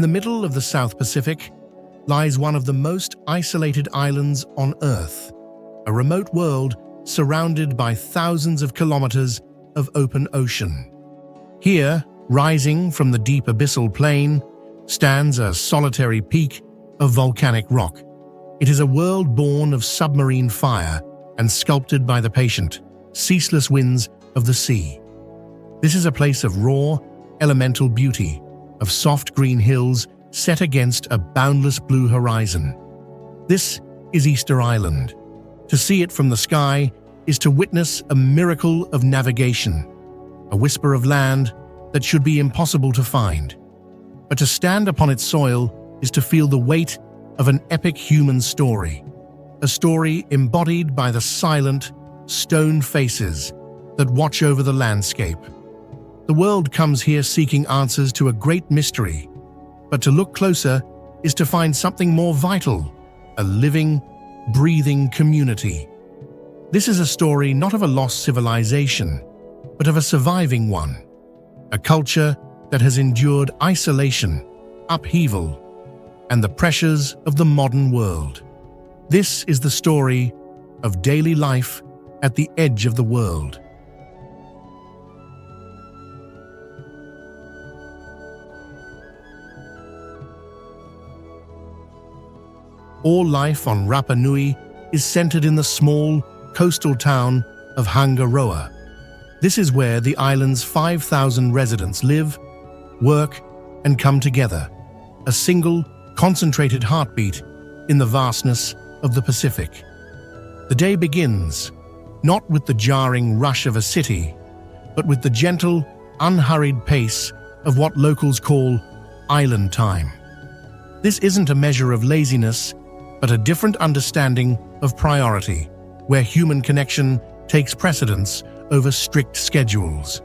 In the middle of the South Pacific lies one of the most isolated islands on Earth, a remote world surrounded by thousands of kilometers of open ocean. Here, rising from the deep abyssal plain, stands a solitary peak of volcanic rock. It is a world born of submarine fire and sculpted by the patient, ceaseless winds of the sea. This is a place of raw, elemental beauty, of soft green hills set against a boundless blue horizon. This is Easter Island. To see it from the sky is to witness a miracle of navigation, a whisper of land that should be impossible to find. But to stand upon its soil is to feel the weight of an epic human story, a story embodied by the silent, stone faces that watch over the landscape. The world comes here seeking answers to a great mystery, but to look closer is to find something more vital, a living, breathing community. This is a story not of a lost civilization, but of a surviving one, a culture that has endured isolation, upheaval, and the pressures of the modern world. This is the story of daily life at the edge of the world. All life on Rapa Nui is centered in the small, coastal town of Hangaroa. This is where the island's 5,000 residents live, work, and come together, a single, concentrated heartbeat in the vastness of the Pacific. The day begins, not with the jarring rush of a city, but with the gentle, unhurried pace of what locals call island time. This isn't a measure of laziness, but a different understanding of priority, where human connection takes precedence over strict schedules.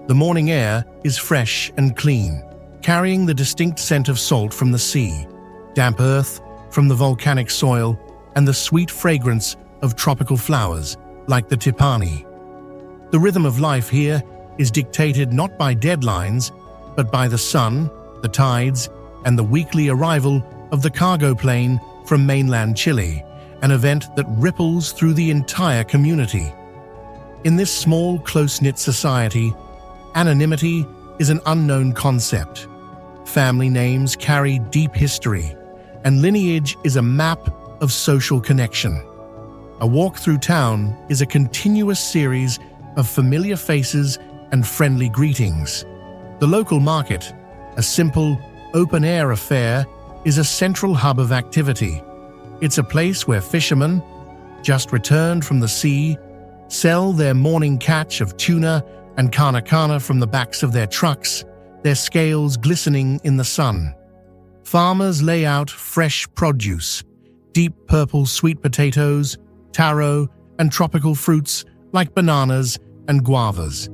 The morning air is fresh and clean, carrying the distinct scent of salt from the sea, damp earth from the volcanic soil, and the sweet fragrance of tropical flowers like the tipani. The rhythm of life here is dictated not by deadlines, but by the sun, the tides, and the weekly arrival of the cargo plane from mainland Chile, an event that ripples through the entire community. In this small, close-knit society, anonymity is an unknown concept. Family names carry deep history, and lineage is a map of social connection. A walk through town is a continuous series of familiar faces and friendly greetings. The local market, a simple, open-air affair, is a central hub of activity. It's a place where fishermen, just returned from the sea, sell their morning catch of tuna and kana from the backs of their trucks, their scales glistening in the sun. Farmers lay out fresh produce, deep purple sweet potatoes, taro, and tropical fruits like bananas and guavas.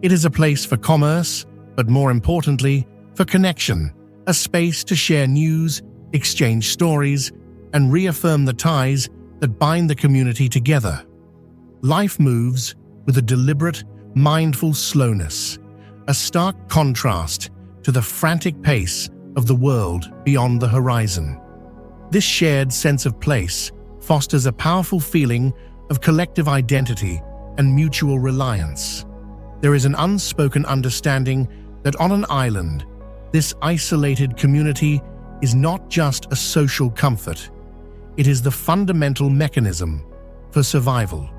It is a place for commerce, but more importantly, for connection, a space to share news, exchange stories, and reaffirm the ties that bind the community together. Life moves with a deliberate, mindful slowness, a stark contrast to the frantic pace of the world beyond the horizon. This shared sense of place fosters a powerful feeling of collective identity and mutual reliance. There is an unspoken understanding that on an island, this isolated community is not just a social comfort. It is the fundamental mechanism for survival.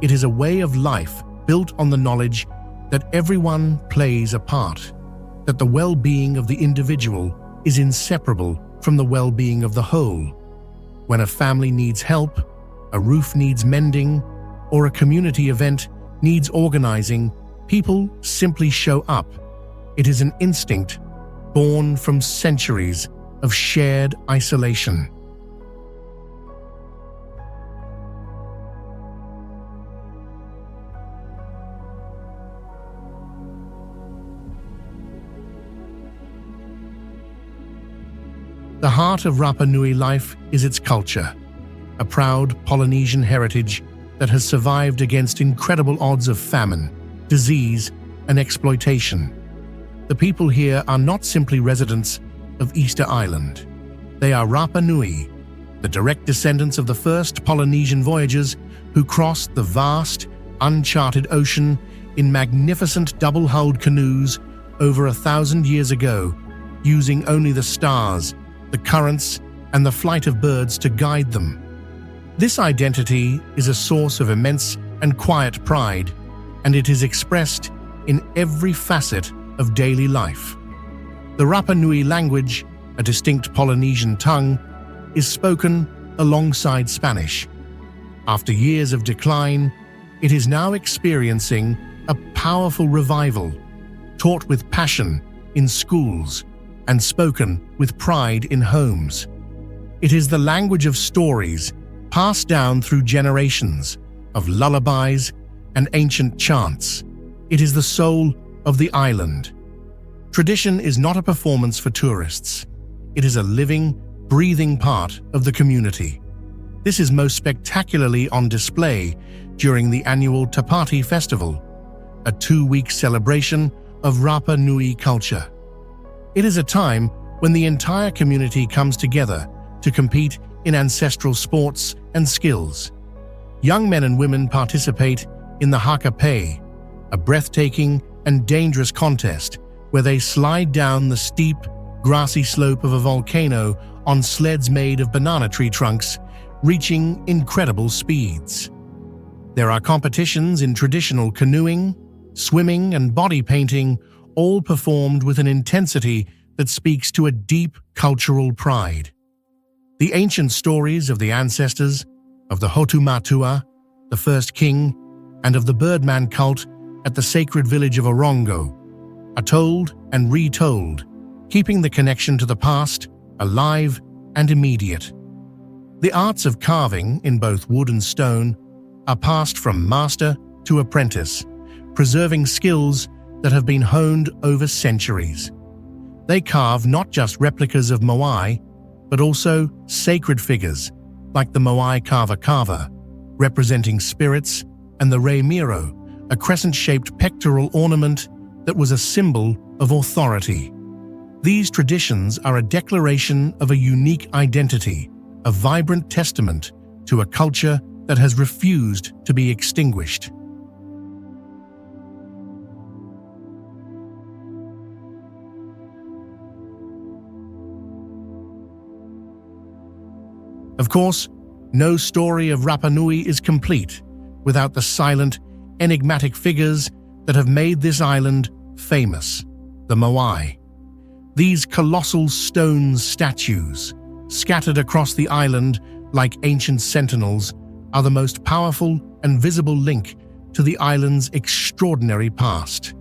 It is a way of life built on the knowledge that everyone plays a part, that the well-being of the individual is inseparable from the well-being of the whole. When a family needs help, a roof needs mending, or a community event needs organizing, people simply show up. It is an instinct born from centuries of shared isolation. The heart of Rapa Nui life is its culture, a proud Polynesian heritage that has survived against incredible odds of famine, disease, and exploitation. The people here are not simply residents, of Easter Island. They are Rapa Nui, the direct descendants of the first Polynesian voyagers who crossed the vast, uncharted ocean in magnificent double-hulled canoes over 1,000 years ago, using only the stars, the currents, and the flight of birds to guide them. This identity is a source of immense and quiet pride, and it is expressed in every facet of daily life. The Rapa Nui language, a distinct Polynesian tongue, is spoken alongside Spanish. After years of decline, it is now experiencing a powerful revival, taught with passion in schools and spoken with pride in homes. It is the language of stories passed down through generations, of lullabies and ancient chants. It is the soul of the island. Tradition is not a performance for tourists. It is a living, breathing part of the community. This is most spectacularly on display during the annual Tapati Festival, a 2-week celebration of Rapa Nui culture. It is a time when the entire community comes together to compete in ancestral sports and skills. Young men and women participate in the Haka, a breathtaking and dangerous contest where they slide down the steep, grassy slope of a volcano on sleds made of banana tree trunks, reaching incredible speeds. There are competitions in traditional canoeing, swimming, and body painting, all performed with an intensity that speaks to a deep cultural pride. The ancient stories of the ancestors, of the Hotumatua, the first king, and of the Birdman cult at the sacred village of Orongo, are told and retold, keeping the connection to the past alive and immediate. The arts of carving in both wood and stone are passed from master to apprentice, preserving skills that have been honed over centuries. They carve not just replicas of Moai, but also sacred figures like the Moai Kava, representing spirits, and the Rei Miro, a crescent-shaped pectoral ornament that was a symbol of authority. These traditions are a declaration of a unique identity, a vibrant testament to a culture that has refused to be extinguished. Of course, no story of Rapa Nui is complete without the silent, enigmatic figures that have made this island famous, the Moai. These colossal stone statues, scattered across the island like ancient sentinels, are the most powerful and visible link to the island's extraordinary past.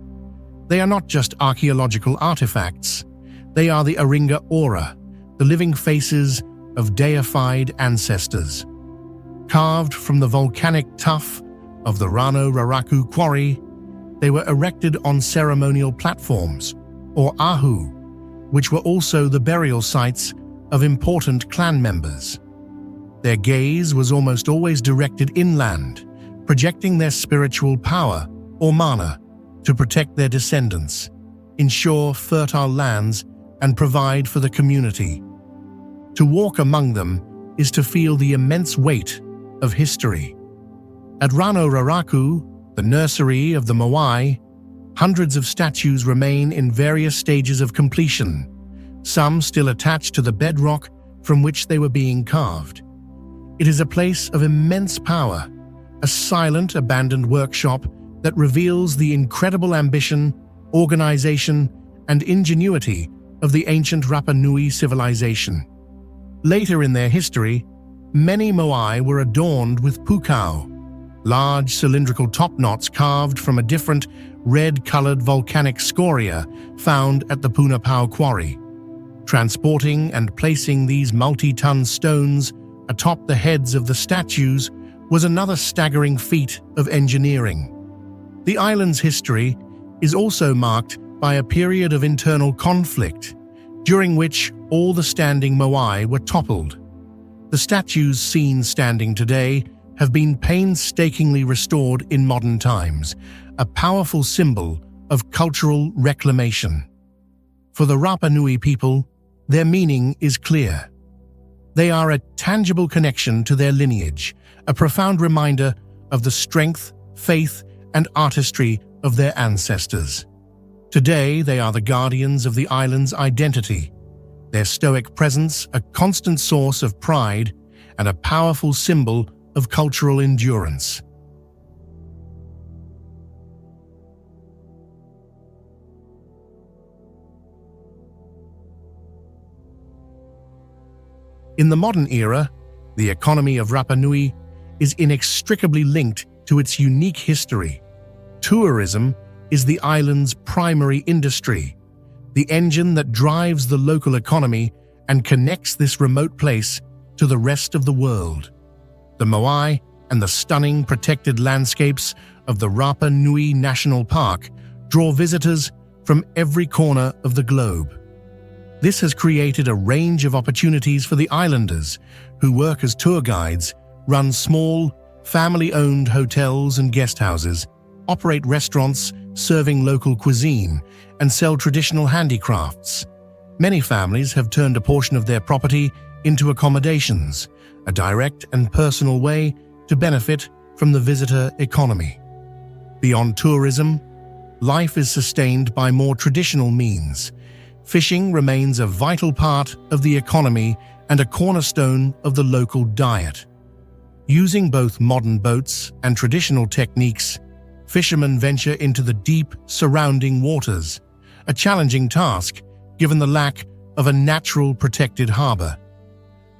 They are not just archaeological artifacts, they are the Aringa aura, the living faces of deified ancestors. Carved from the volcanic tuff of the Rano Raraku quarry, they were erected on ceremonial platforms, or ahu, which were also the burial sites of important clan members. Their gaze was almost always directed inland, projecting their spiritual power, or mana, to protect their descendants, ensure fertile lands, and provide for the community. To walk among them is to feel the immense weight of history. At Rano Raraku, the nursery of the Moai, hundreds of statues remain in various stages of completion, some still attached to the bedrock from which they were being carved. It is a place of immense power, a silent, abandoned workshop that reveals the incredible ambition, organization, and ingenuity of the ancient Rapa Nui civilization. Later in their history, many Moai were adorned with pukau, large cylindrical top-knots carved from a different red-colored volcanic scoria found at the Punapau quarry. Transporting and placing these multi-ton stones atop the heads of the statues was another staggering feat of engineering. The island's history is also marked by a period of internal conflict, during which all the standing Moai were toppled. The statues seen standing today have been painstakingly restored in modern times, a powerful symbol of cultural reclamation. For the Rapa Nui people, their meaning is clear. They are a tangible connection to their lineage, a profound reminder of the strength, faith, and artistry of their ancestors. Today, they are the guardians of the island's identity, their stoic presence a constant source of pride and a powerful symbol of cultural endurance. In the modern era, the economy of Rapa Nui is inextricably linked to its unique history. Tourism is the island's primary industry, the engine that drives the local economy and connects this remote place to the rest of the world. The Moai and the stunning protected landscapes of the Rapa Nui National Park draw visitors from every corner of the globe. This has created a range of opportunities for the islanders who work as tour guides, run small, family-owned hotels and guest houses, operate restaurants serving local cuisine, and sell traditional handicrafts. Many families have turned a portion of their property into accommodations, a direct and personal way to benefit from the visitor economy. Beyond tourism, life is sustained by more traditional means. Fishing remains a vital part of the economy and a cornerstone of the local diet. Using both modern boats and traditional techniques, fishermen venture into the deep, surrounding waters, a challenging task given the lack of a natural protected harbor.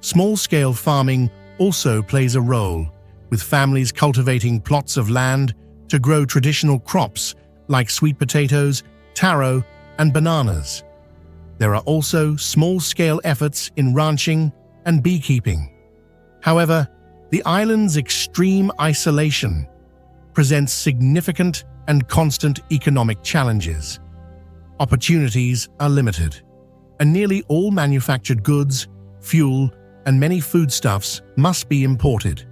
Small-scale farming also plays a role, with families cultivating plots of land to grow traditional crops like sweet potatoes, taro, and bananas. There are also small-scale efforts in ranching and beekeeping. However, the island's extreme isolation presents significant and constant economic challenges. Opportunities are limited, and nearly all manufactured goods, fuel, and many foodstuffs must be imported,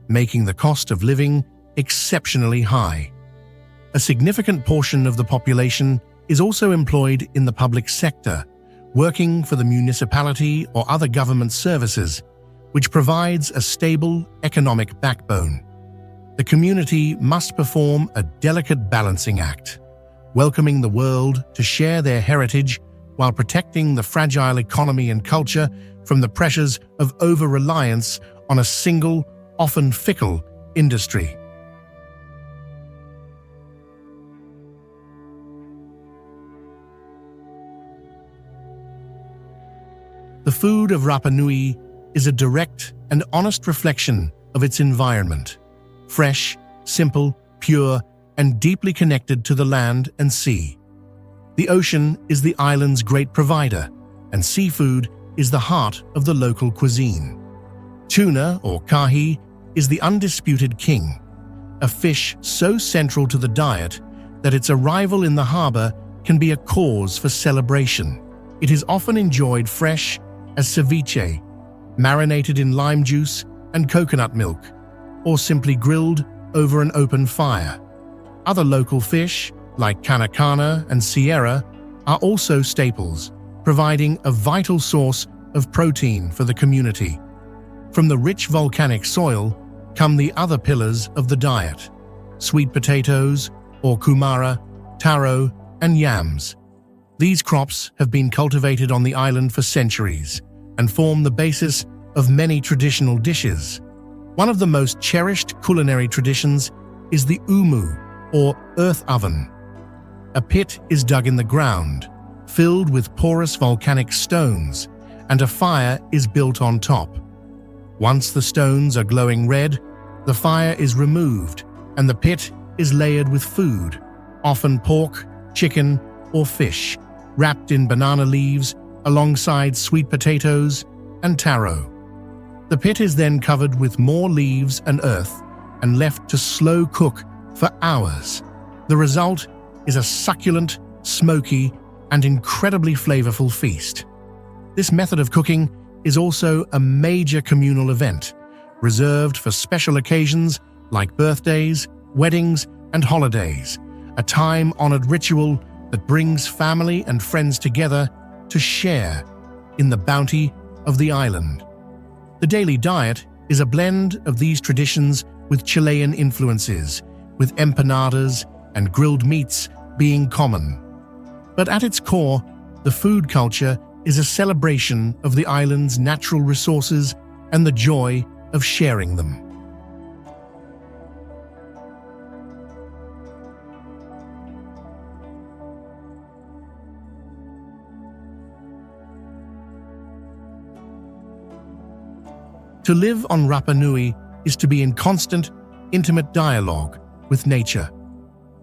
making the cost of living exceptionally high. A significant portion of the population is also employed in the public sector, working for the municipality or other government services, which provides a stable economic backbone. The community must perform a delicate balancing act, welcoming the world to share their heritage while protecting the fragile economy and culture from the pressures of over-reliance on a single, often fickle, industry. The food of Rapa Nui is a direct and honest reflection of its environment. Fresh, simple, pure, and deeply connected to the land and sea. The ocean is the island's great provider, and seafood is the heart of the local cuisine. Tuna, or kahi, is the undisputed king, a fish so central to the diet that its arrival in the harbor can be a cause for celebration. It is often enjoyed fresh as ceviche, marinated in lime juice and coconut milk, or simply grilled over an open fire. Other local fish, like kanakana and sierra, are also staples, providing a vital source of protein for the community. From the rich volcanic soil come the other pillars of the diet: sweet potatoes, or kumara, taro, and yams. These crops have been cultivated on the island for centuries and form the basis of many traditional dishes. One of the most cherished culinary traditions is the umu, or earth oven. A pit is dug in the ground, filled with porous volcanic stones, and a fire is built on top. Once the stones are glowing red, the fire is removed and the pit is layered with food, often pork, chicken, or fish, wrapped in banana leaves alongside sweet potatoes and taro. The pit is then covered with more leaves and earth and left to slow cook for hours. The result is a succulent, smoky, and incredibly flavorful feast. This method of cooking is also a major communal event, reserved for special occasions like birthdays, weddings, and holidays, a time-honored ritual that brings family and friends together to share, in the bounty of the island. The daily diet is a blend of these traditions with Chilean influences, with empanadas and grilled meats being common. But at its core, the food culture is a celebration of the island's natural resources and the joy of sharing them. To live on Rapa Nui is to be in constant, intimate dialogue with nature.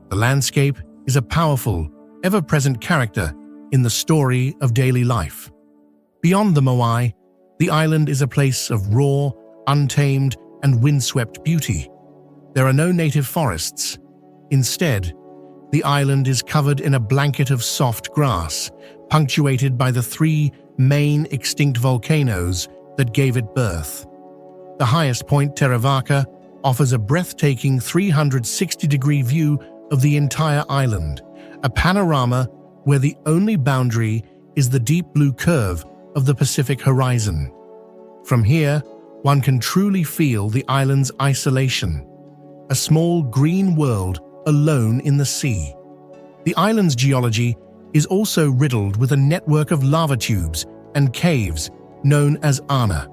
The landscape is a powerful, ever-present character in the story of daily life. Beyond the Moai, the island is a place of raw, untamed, and windswept beauty. There are no native forests. Instead, the island is covered in a blanket of soft grass, punctuated by the 3 main extinct volcanoes that gave it birth. The highest point, Teravaka, offers a breathtaking 360-degree view of the entire island, a panorama where the only boundary is the deep blue curve of the Pacific horizon. From here, one can truly feel the island's isolation, a small green world alone in the sea. The island's geology is also riddled with a network of lava tubes and caves known as ana.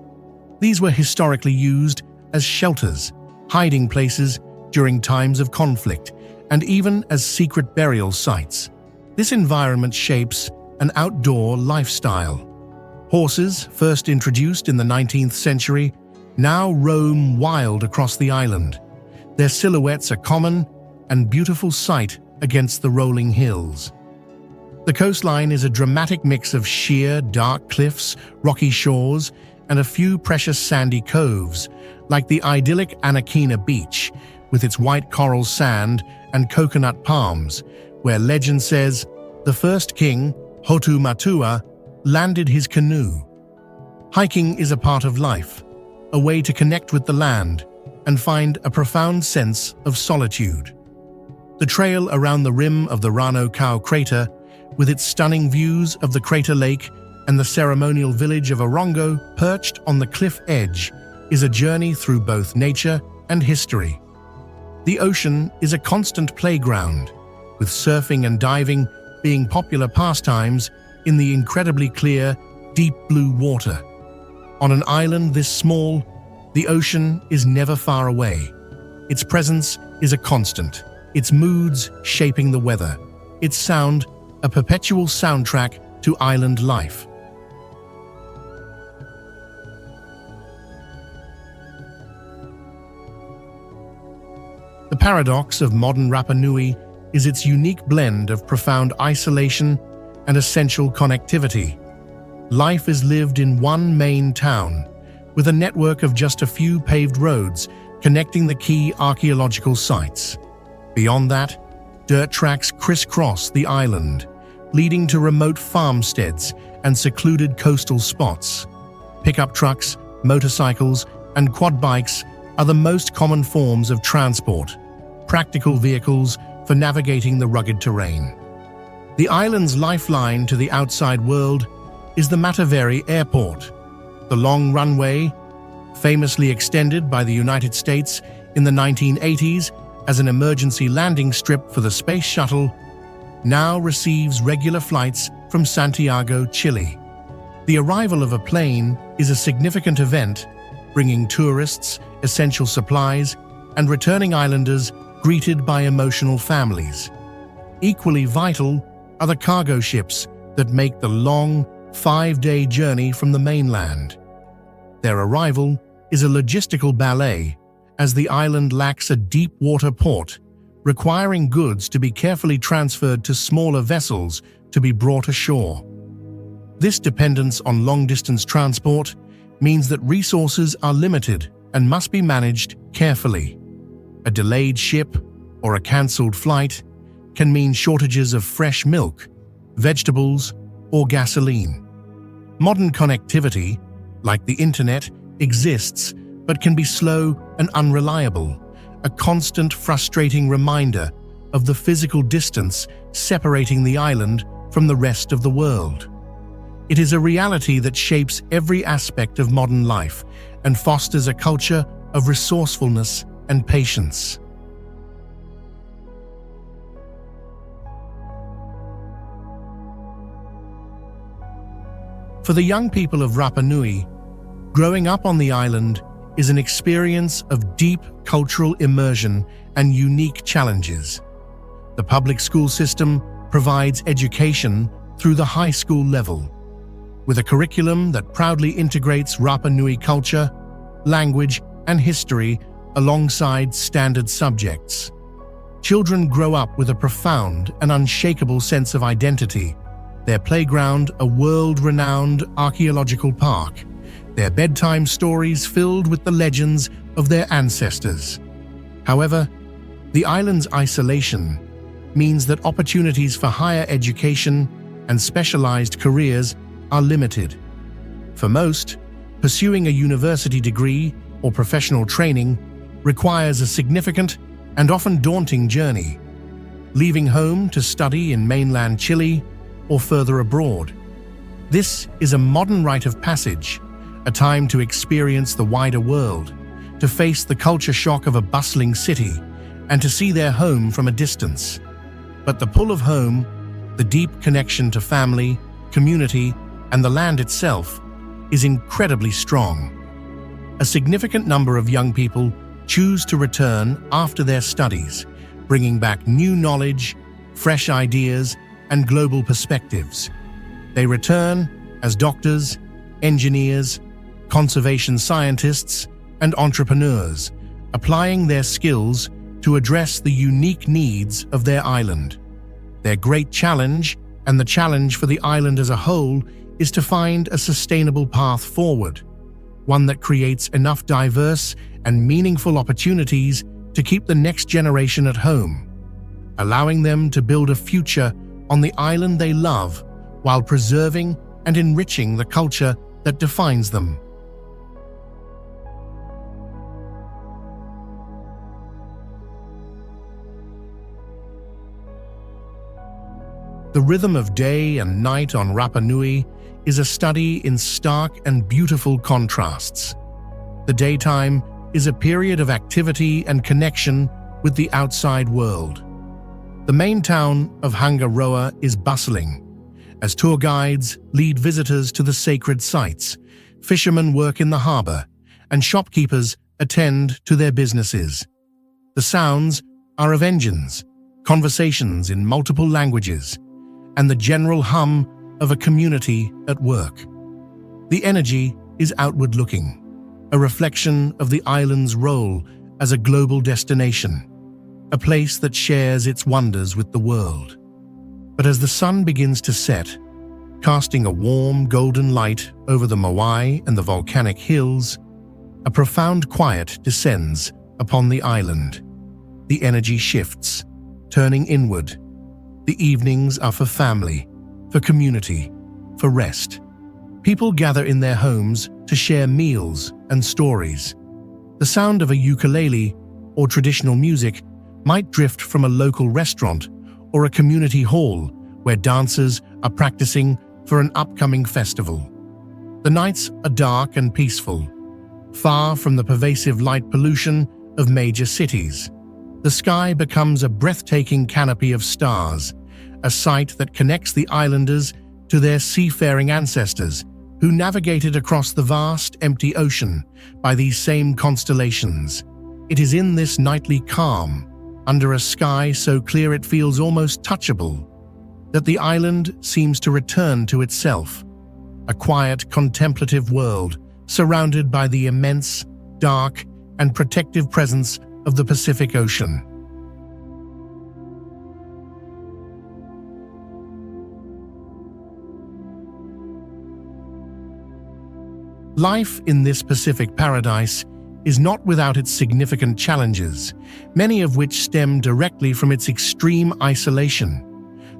These were historically used as shelters, hiding places during times of conflict, and even as secret burial sites. This environment shapes an outdoor lifestyle. Horses, first introduced in the 19th century, now roam wild across the island. Their silhouettes a common and beautiful sight against the rolling hills. The coastline is a dramatic mix of sheer, dark cliffs, rocky shores, and a few precious sandy coves, like the idyllic Anakina Beach, with its white coral sand and coconut palms, where legend says the first king, Hotu Matua, landed his canoe. Hiking is a part of life, a way to connect with the land and find a profound sense of solitude. The trail around the rim of the Rano Kau crater, with its stunning views of the crater lake and the ceremonial village of Orongo perched on the cliff edge, is a journey through both nature and history. The ocean is a constant playground, with surfing and diving being popular pastimes in the incredibly clear, deep blue water. On an island this small, the ocean is never far away. Its presence is a constant, its moods shaping the weather, its sound a perpetual soundtrack to island life. The paradox of modern Rapa Nui is its unique blend of profound isolation and essential connectivity. Life is lived in one main town, with a network of just a few paved roads connecting the key archaeological sites. Beyond that, dirt tracks crisscross the island, leading to remote farmsteads and secluded coastal spots. Pickup trucks, motorcycles, and quad bikes are the most common forms of transport, practical vehicles for navigating the rugged terrain. The island's lifeline to the outside world is the Mataveri Airport. The long runway, famously extended by the United States in the 1980s as an emergency landing strip for the space shuttle, now receives regular flights from Santiago, Chile. The arrival of a plane is a significant event, bringing tourists, essential supplies, and returning islanders greeted by emotional families. Equally vital are the cargo ships that make the long, 5-day journey from the mainland. Their arrival is a logistical ballet, as the island lacks a deep water port, requiring goods to be carefully transferred to smaller vessels to be brought ashore. This dependence on long-distance transport means that resources are limited and must be managed carefully. A delayed ship or a cancelled flight can mean shortages of fresh milk, vegetables, or gasoline. Modern connectivity, like the internet, exists but can be slow and unreliable, a constant frustrating reminder of the physical distance separating the island from the rest of the world. It is a reality that shapes every aspect of modern life and fosters a culture of resourcefulness and patience. For the young people of Rapa Nui, growing up on the island is an experience of deep cultural immersion and unique challenges. The public school system provides education through the high school level, with a curriculum that proudly integrates Rapa Nui culture, language, and history alongside standard subjects. Children grow up with a profound and unshakable sense of identity, their playground a world-renowned archaeological park, their bedtime stories filled with the legends of their ancestors. However, the island's isolation means that opportunities for higher education and specialized careers are limited. For most, pursuing a university degree or professional training requires a significant and often daunting journey, leaving home to study in mainland Chile or further abroad. This is a modern rite of passage, a time to experience the wider world, to face the culture shock of a bustling city, and to see their home from a distance. But the pull of home, the deep connection to family, community, and the land itself is incredibly strong. A significant number of young people choose to return after their studies, bringing back new knowledge, fresh ideas, and global perspectives. They return as doctors, engineers, conservation scientists, and entrepreneurs, applying their skills to address the unique needs of their island. Their great challenge, and the challenge for the island as a whole, is to find a sustainable path forward, one that creates enough diverse and meaningful opportunities to keep the next generation at home, allowing them to build a future on the island they love while preserving and enriching the culture that defines them. The rhythm of day and night on Rapa Nui is a study in stark and beautiful contrasts. The daytime is a period of activity and connection with the outside world. The main town of Hangaroa is bustling, as tour guides lead visitors to the sacred sites, fishermen work in the harbor, and shopkeepers attend to their businesses. The sounds are of engines, conversations in multiple languages, and the general hum of a community at work. The energy is outward-looking, a reflection of the island's role as a global destination, a place that shares its wonders with the world. But as the sun begins to set, casting a warm golden light over the Moai and the volcanic hills, a profound quiet descends upon the island. The energy shifts, turning inward. The evenings are for family, for community, for rest. People gather in their homes to share meals and stories. The sound of a ukulele or traditional music might drift from a local restaurant or a community hall where dancers are practicing for an upcoming festival. The nights are dark and peaceful, far from the pervasive light pollution of major cities. The sky becomes a breathtaking canopy of stars, a sight that connects the islanders to their seafaring ancestors who navigated across the vast, empty ocean by these same constellations. It is in this nightly calm, under a sky so clear it feels almost touchable, that the island seems to return to itself, a quiet, contemplative world surrounded by the immense, dark, and protective presence of the Pacific Ocean. Life in this Pacific paradise is not without its significant challenges, many of which stem directly from its extreme isolation.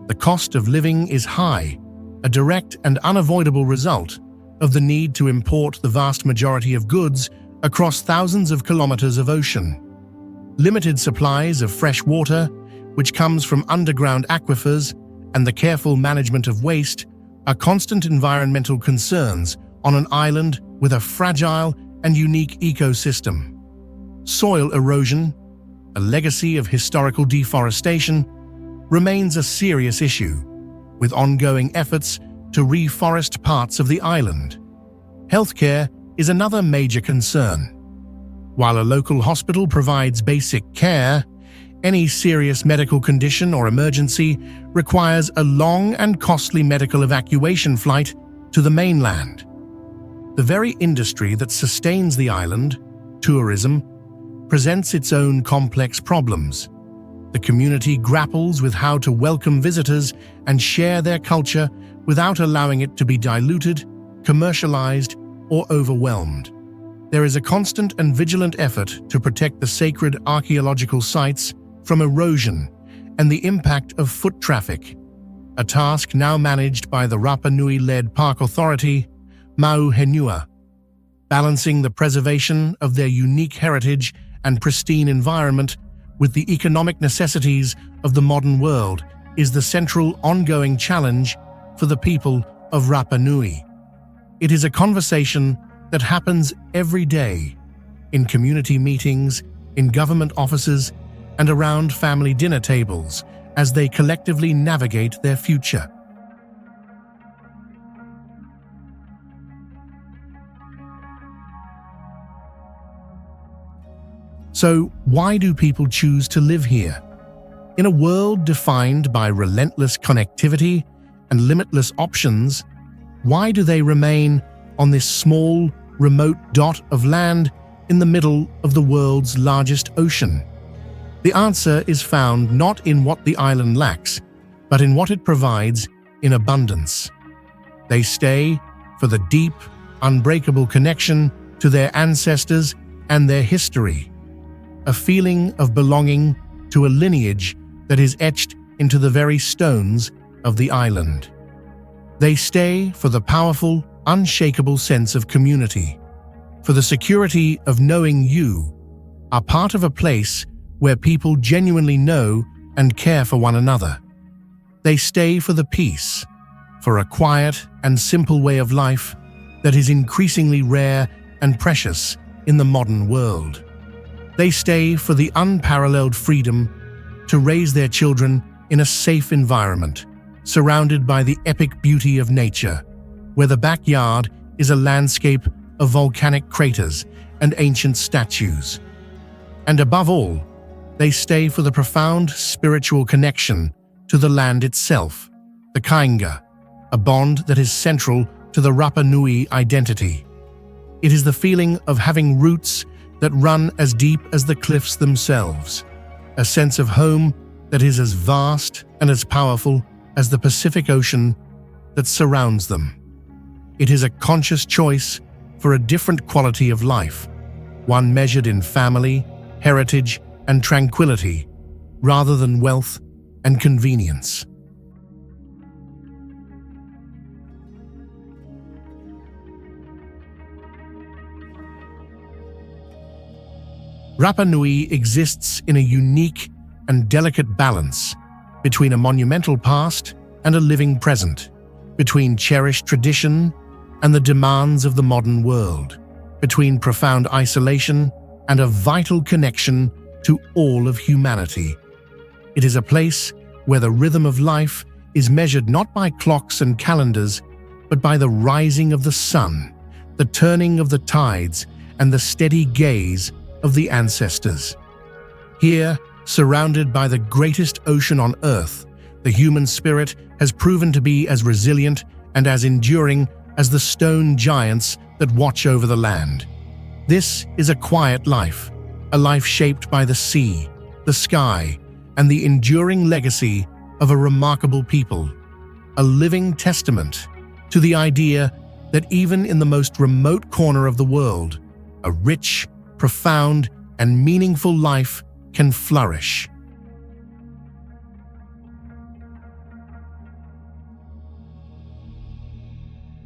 The cost of living is high, a direct and unavoidable result of the need to import the vast majority of goods across thousands of kilometers of ocean. Limited supplies of fresh water, which comes from underground aquifers, and the careful management of waste are constant environmental concerns on an island with a fragile and unique ecosystem. Soil erosion, a legacy of historical deforestation, remains a serious issue, with ongoing efforts to reforest parts of the island. Healthcare is another major concern. While a local hospital provides basic care, any serious medical condition or emergency requires a long and costly medical evacuation flight to the mainland. The very industry that sustains the island, tourism, presents its own complex problems. The community grapples with how to welcome visitors and share their culture without allowing it to be diluted, commercialized, or overwhelmed. There is a constant and vigilant effort to protect the sacred archaeological sites from erosion and the impact of foot traffic, a task now managed by the Rapa Nui-led park authority, Moai, balancing the preservation of their unique heritage and pristine environment with the economic necessities of the modern world is the central ongoing challenge for the people of Rapa Nui. It is a conversation that happens every day, in community meetings, in government offices, and around family dinner tables, as they collectively navigate their future. So, why do people choose to live here? In a world defined by relentless connectivity and limitless options, why do they remain on this small, remote dot of land in the middle of the world's largest ocean? The answer is found not in what the island lacks, but in what it provides in abundance. They stay for the deep, unbreakable connection to their ancestors and their history, a feeling of belonging to a lineage that is etched into the very stones of the island. They stay for the powerful, unshakable sense of community, for the security of knowing you are part of a place where people genuinely know and care for one another. They stay for the peace, for a quiet and simple way of life that is increasingly rare and precious in the modern world. They stay for the unparalleled freedom to raise their children in a safe environment, surrounded by the epic beauty of nature, where the backyard is a landscape of volcanic craters and ancient statues. And above all, they stay for the profound spiritual connection to the land itself, the kainga, a bond that is central to the Rapa Nui identity. It is the feeling of having roots that run as deep as the cliffs themselves, a sense of home that is as vast and as powerful as the Pacific Ocean that surrounds them. It is a conscious choice for a different quality of life, one measured in family, heritage, and tranquility, rather than wealth and convenience. Rapa Nui exists in a unique and delicate balance between a monumental past and a living present, between cherished tradition and the demands of the modern world, between profound isolation and a vital connection to all of humanity. It is a place where the rhythm of life is measured not by clocks and calendars, but by the rising of the sun, the turning of the tides, and the steady gaze of the ancestors. Here, surrounded by the greatest ocean on Earth, the human spirit has proven to be as resilient and as enduring as the stone giants that watch over the land. This is a quiet life, a life shaped by the sea, the sky, and the enduring legacy of a remarkable people, a living testament to the idea that even in the most remote corner of the world, a rich, profound, and meaningful life can flourish.